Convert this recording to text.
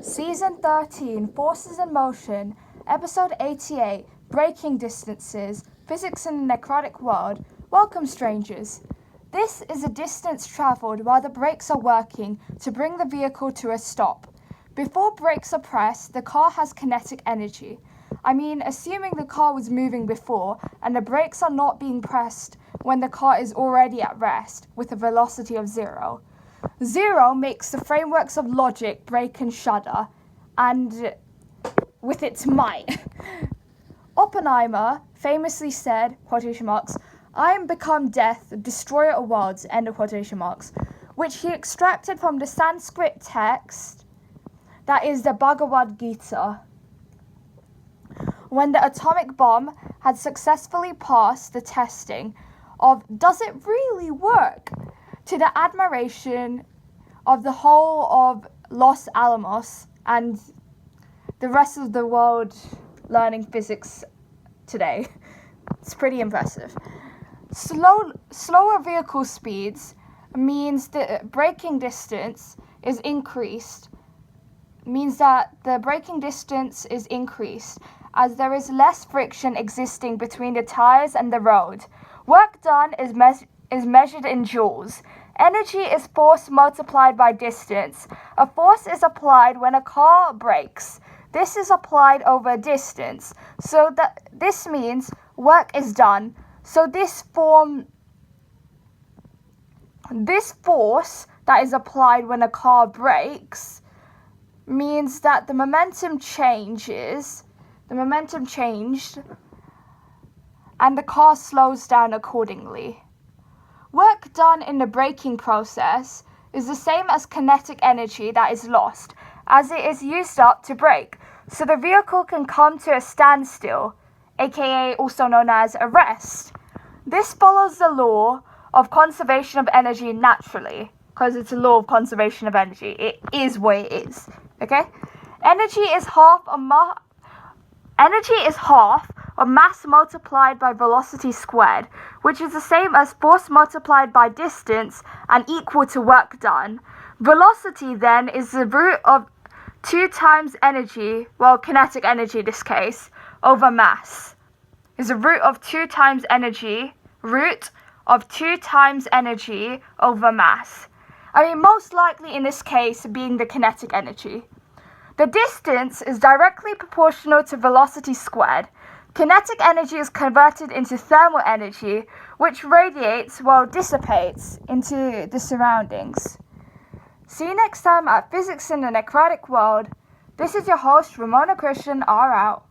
Season 13, Forces in Motion, Episode 88, Braking Distances, Physics in the Necrotic World. Welcome, strangers. This is a distance travelled while the brakes are working to bring the vehicle to a stop. Before brakes are pressed, the car has kinetic energy. Assuming the car was moving before and the brakes are not being pressed when the car is already at rest with a velocity of 0. 0 makes the frameworks of logic break and shudder, and with its might. Oppenheimer famously said, quotation marks, "I am become death, destroyer of worlds," end of quotation marks, which he extracted from the Sanskrit text that is the Bhagavad Gita. When the atomic bomb had successfully passed the testing of does it really work, to the admiration of the whole of Los Alamos and the rest of the world learning physics today. It's pretty impressive. Slower vehicle speeds means the braking distance is increased, as there is less friction existing between the tires and the road. Work done is measured in joules. Energy is force multiplied by distance. A force is applied when a car brakes. This is applied over a distance. So this means work is done. So this force that is applied when a car brakes means that the momentum changed and the car slows down accordingly. Work done in the braking process is the same as kinetic energy that is lost, as it is used up to brake, so the vehicle can come to a standstill, aka also known as a rest. This follows the law of conservation of energy naturally, because it's a law of conservation of energy. It is what it is, okay? Energy is half of mass multiplied by velocity squared, which is the same as force multiplied by distance and equal to work done. Velocity then is the root of 2 times energy, kinetic energy in this case, over mass. Is the root of 2 times energy over mass. Most likely in this case being the kinetic energy. The distance is directly proportional to velocity squared. Kinetic energy is converted into thermal energy, which radiates dissipates into the surroundings. See you next time at Physics in the Necrotic World. This is your host, Rimona Christian, R out.